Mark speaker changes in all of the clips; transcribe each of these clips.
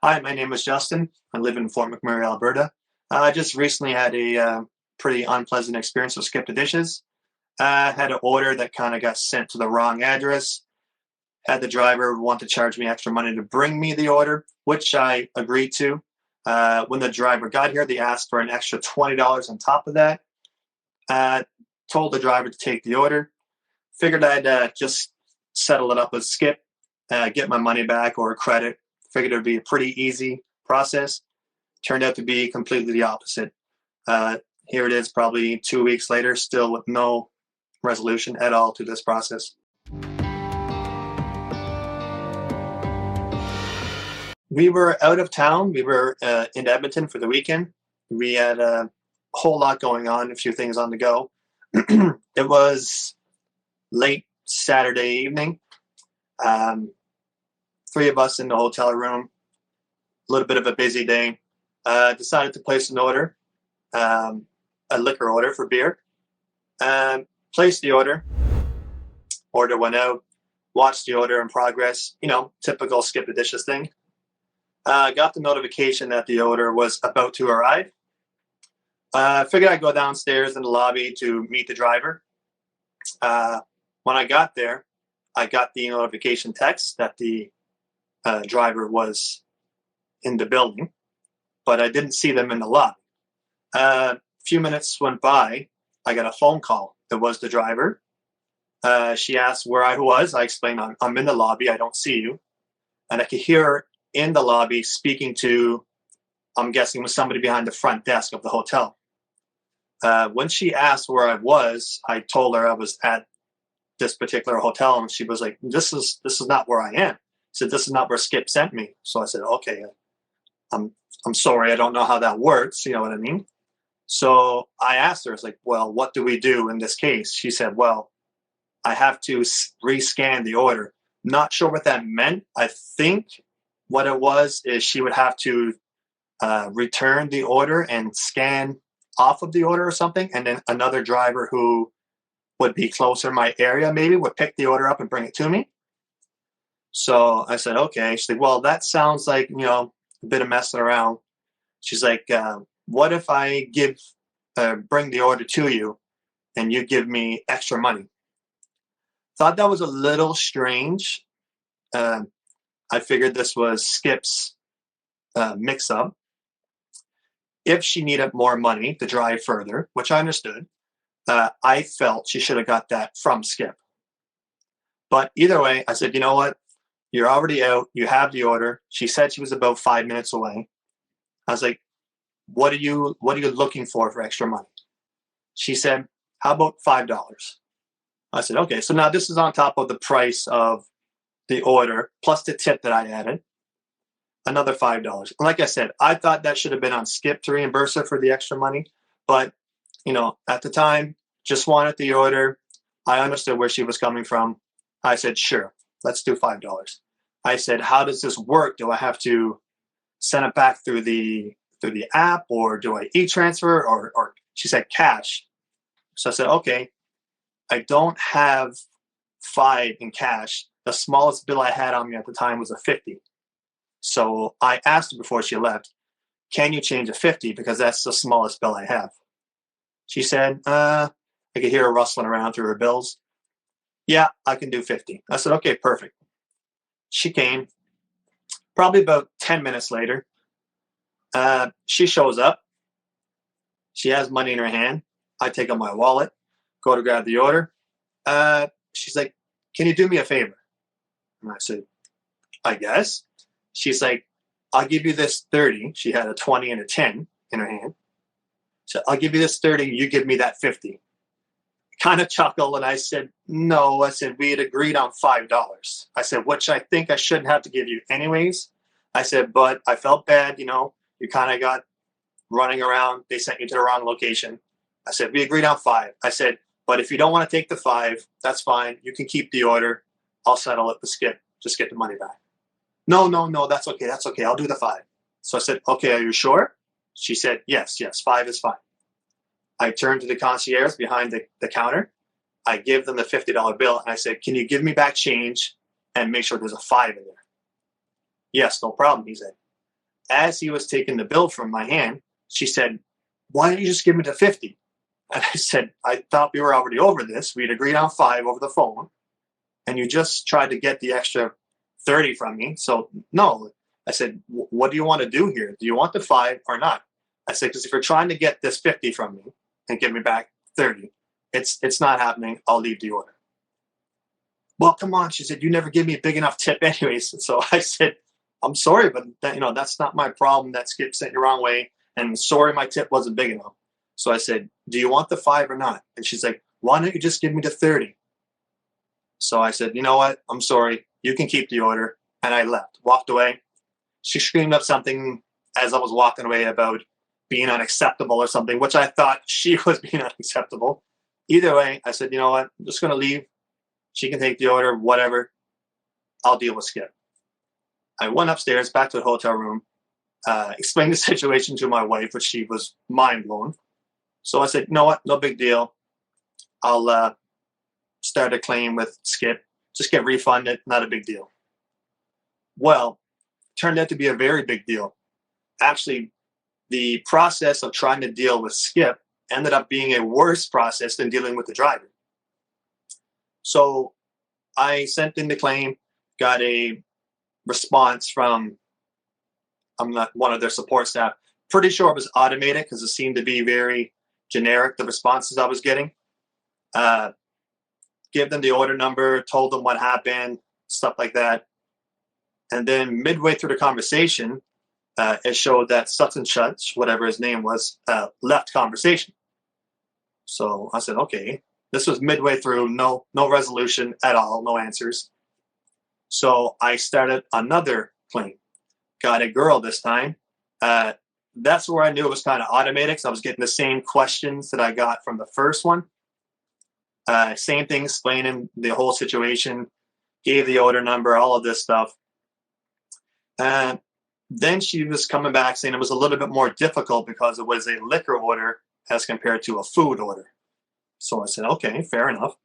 Speaker 1: Hi, my name is Justin. I live in Fort McMurray, Alberta. I just recently had a pretty unpleasant experience with SkipTheDishes. I had an order that kind of got sent to the wrong address. Had the driver want to charge me extra money to bring me the order, which I agreed to. When the driver got here, they asked for an extra $20 on top of that. Told the driver to take the order. Figured I'd just settle it up with Skip, get my money back or credit. Figured it would be a pretty easy process. Turned out to be completely the opposite. Here it is, probably 2 weeks later, still with no resolution at all to this process. We were out of town. We were in Edmonton for the weekend. We had a whole lot going on, a few things on the go. It was late Saturday evening. Three of us in the hotel room. A little bit of a busy day. Decided to place an order, a liquor order for beer. Placed the order. Order went out. Watched the order in progress. You know, typical SkipTheDishes thing. Got the notification that the order was about to arrive. Figured I'd go downstairs in the lobby to meet the driver. When I got there, I got the notification text that the driver was in the building, but I didn't see them in the lobby. A few minutes went by. I got a phone call. It was the driver. She asked where I was. I explained, I'm in the lobby. I don't see you. And I could hear her in the lobby speaking to, I'm guessing, was somebody behind the front desk of the hotel. When she asked where I was, I told her I was at this particular hotel, and she was like, "This is not where I am." I said, "This is not where Skip sent me." So I said, "Okay, I'm sorry, I don't know how that works." You know what I mean? So I asked her, I was like, "Well, what do we do in this case?" She said, "Well, I have to rescan the order." Not sure what that meant. I think what it was is she would have to return the order and scan off of the order or something, and then another driver who would be closer in my area maybe would pick the order up and bring it to me. So I said, okay. She's like, well, that sounds like, a bit of messing around. She's like, what if I bring the order to you and you give me extra money? Thought that was a little strange. I figured this was Skip's mix up. If she needed more money to drive further, which I understood, I felt she should have got that from Skip. But either way, I said, you know what? You're already out. You have the order. She said she was about 5 minutes away. I was like, what are you looking for extra money? She said, how about $5? I said, okay. So now this is on top of the price of the order plus the tip that I added. Another $5. Like I said, I thought that should have been on Skip to reimburse her for the extra money. But, at the time, just wanted the order. I understood where she was coming from. I said, sure, let's do $5. I said, how does this work? Do I have to send it back through the app, or do I e-transfer, or she said cash. So I said, okay, I don't have $5 in cash. The smallest bill I had on me at the time was a $50. So I asked her before she left, can you change a $50? Because that's the smallest bill I have. She said, I could hear her rustling around through her bills. Yeah, I can do $50. I said, okay, perfect. She came. Probably about 10 minutes later, she shows up. She has money in her hand. I take out my wallet, go to grab the order. She's like, can you do me a favor? And I said, I guess. She's like, I'll give you this 30. She had a 20 and a 10 in her hand. So I'll give you this 30. You give me that 50. Kind of chuckled, and I said, no. I said, we had agreed on $5. I said, which I think I shouldn't have to give you anyways. I said, but I felt bad, you kind of got running around. They sent you to the wrong location. I said, we agreed on $5. I said, but if you don't want to take the $5, that's fine. You can keep the order. I'll settle it with Skip. Just get the money back. No, that's okay. That's okay. I'll do the $5. So I said, okay, are you sure? She said, yes, $5 is fine. I turned to the concierge behind the counter. I give them the $50 bill, and I said, can you give me back change and make sure there's a $5 in there? Yes, no problem, he said. As he was taking the bill from my hand, she said, "Why don't you just give me the 50?" And I said, "I thought we were already over this. We'd agreed on 5 over the phone, and you just tried to get the extra 30 from me. So no." I said, "What do you want to do here? Do you want the 5 or not?" I said, "Because if you're trying to get this 50 from me and give me back 30, it's not happening. I'll leave the order." "Well, come on," she said, "you never give me a big enough tip anyways." So I said, "I'm sorry, but that's not my problem. That Skip sent you the wrong way. And sorry, my tip wasn't big enough." So I said, "Do you want the 5 or not?" And she's like, "Why don't you just give me the 30?" So I said, "You know what? I'm sorry. You can keep the order." And I left, walked away. She screamed up something as I was walking away about being unacceptable or something, which I thought she was being unacceptable. Either way, I said, "You know what? I'm just going to leave. She can take the order, whatever. I'll deal with Skip." I went upstairs, back to the hotel room, explained the situation to my wife, which she was mind blown. So I said, "You know what? No big deal. I'll start a claim with Skip. Just get refunded. Not a big deal." Well, turned out to be a very big deal. Actually, the process of trying to deal with Skip ended up being a worse process than dealing with the driver. So I sent in the claim, got a response from, I'm not one of their support staff. Pretty sure it was automated because it seemed to be very generic, the responses I was getting. Uh, Give them the order number, told them what happened, stuff like that. And then midway through the conversation, it showed that such and such, whatever his name was, left conversation. So I said, okay, this was midway through, no resolution at all, no answers. So I started another claim. Got a girl this time. That's where I knew it was kind of automated because I was getting the same questions that I got from the first one. Same thing, explaining the whole situation, gave the order number, all of this stuff. Then she was coming back saying it was a little bit more difficult because it was a liquor order as compared to a food order. So I said, okay, fair enough.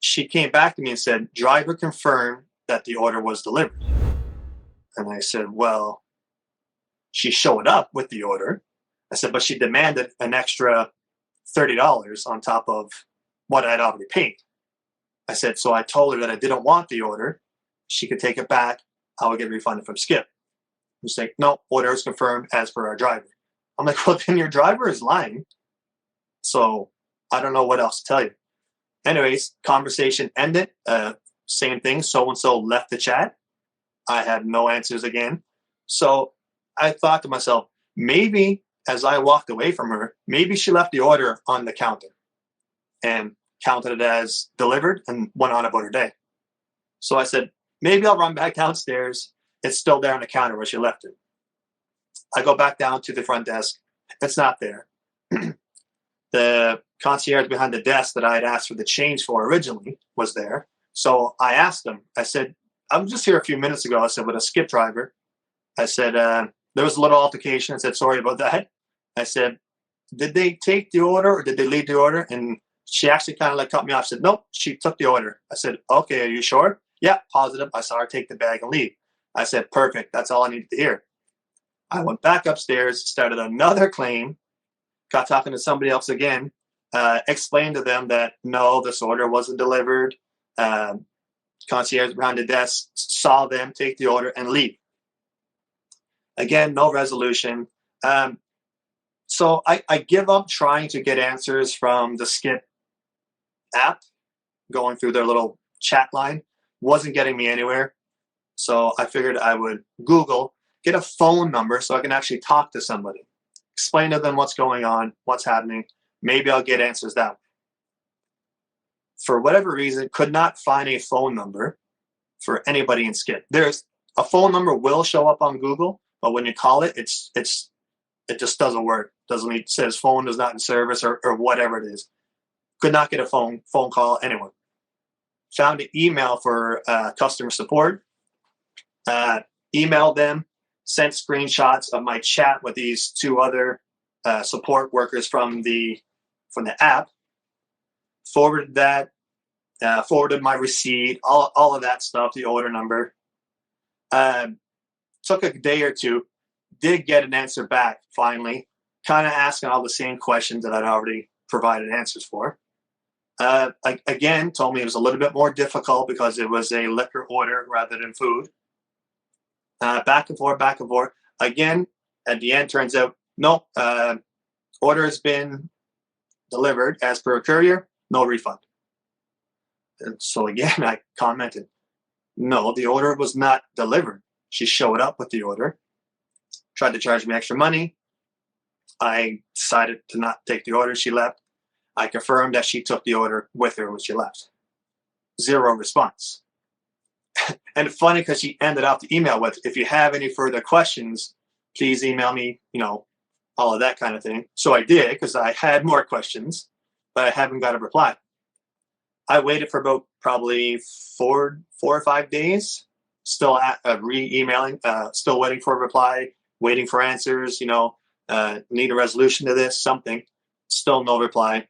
Speaker 1: She came back to me and said, "Driver confirmed that the order was delivered." And I said, well, she showed up with the order. I said, but she demanded an extra $30 on top of what I'd already paid. I said, so I told her that I didn't want the order. She could take it back. I would get refunded from Skip. She's like, "No, order is confirmed as per our driver." I'm like, well, then your driver is lying. So I don't know what else to tell you. Anyways, conversation ended. Same thing. So-and-so left the chat. I had no answers again. So I thought to myself, maybe as I walked away from her, maybe she left the order on the counter and counted it as delivered and went on about her day. So I said, maybe I'll run back downstairs. It's still there on the counter where she left it. I go back down to the front desk. It's not there. The concierge behind the desk that I had asked for the change for originally was there. So I asked him, I said, "I'm just here a few minutes ago." I said, "with a Skip driver." I said, there was a little altercation. I said, "Sorry about that." I said, "Did they take the order or did they leave the order?" And she actually kind of like cut me off. She said, "Nope, she took the order." I said, "Okay, are you sure?" "Yeah, positive. I saw her take the bag and leave." I said, "Perfect. That's all I needed to hear." I went back upstairs, started another claim, got talking to somebody else again, explained to them that no, this order wasn't delivered. Concierge behind the desk saw them take the order and leave. Again, no resolution. So I give up trying to get answers from the Skip app, going through their little chat line. Wasn't getting me anywhere. So I figured I would Google, get a phone number so I can actually talk to somebody, explain to them what's going on, what's happening. Maybe I'll get answers that way. For whatever reason, could not find a phone number for anybody in Skip. There's a phone number will show up on Google, but when you call it, it just doesn't work. It says phone is not in service or whatever it is. Could not get a phone call, anyone. Found an email for customer support. Emailed them, sent screenshots of my chat with these two other support workers from the app. Forwarded that, forwarded my receipt, all of that stuff, the order number. took a day or two, did get an answer back finally, kind of asking all the same questions that I'd already provided answers for. Again, told me it was a little bit more difficult because it was a liquor order rather than food. Back and forth, back and forth. Again, at the end, turns out, no, order has been delivered as per a courier, no refund. And so again, I commented, no, the order was not delivered. She showed up with the order, tried to charge me extra money. I decided to not take the order. She left. I confirmed that she took the order with her when she left. Zero response. And funny because she ended off the email with, if you have any further questions, please email me, all of that kind of thing. So I did, because I had more questions, but I haven't got a reply. I waited for about probably four or 5 days, still re-emailing, still waiting for a reply, waiting for answers, need a resolution to this, something. Still no reply.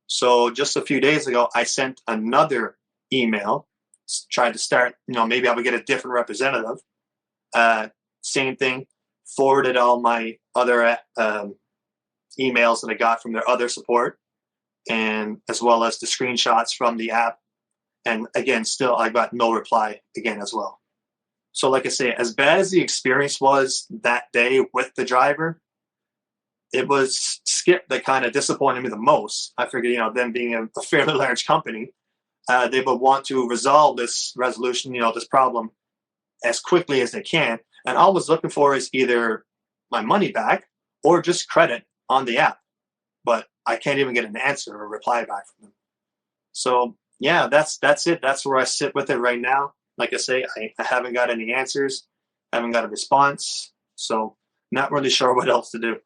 Speaker 1: So just a few days ago, I sent another email, tried to start, maybe I would get a different representative. Same thing, forwarded all my other emails that I got from their other support, and as well as the screenshots from the app. And again, still I got no reply again as well. So like I say, as bad as the experience was that day with the driver, it was Skip that kind of disappointed me the most. I figured, them being a fairly large company, they would want to resolve this resolution, this problem as quickly as they can. And all I was looking for is either my money back or just credit on the app. But I can't even get an answer or reply back from them. So yeah, that's it. That's where I sit with it right now. Like I say, I haven't got any answers, haven't got a response. So not really sure what else to do.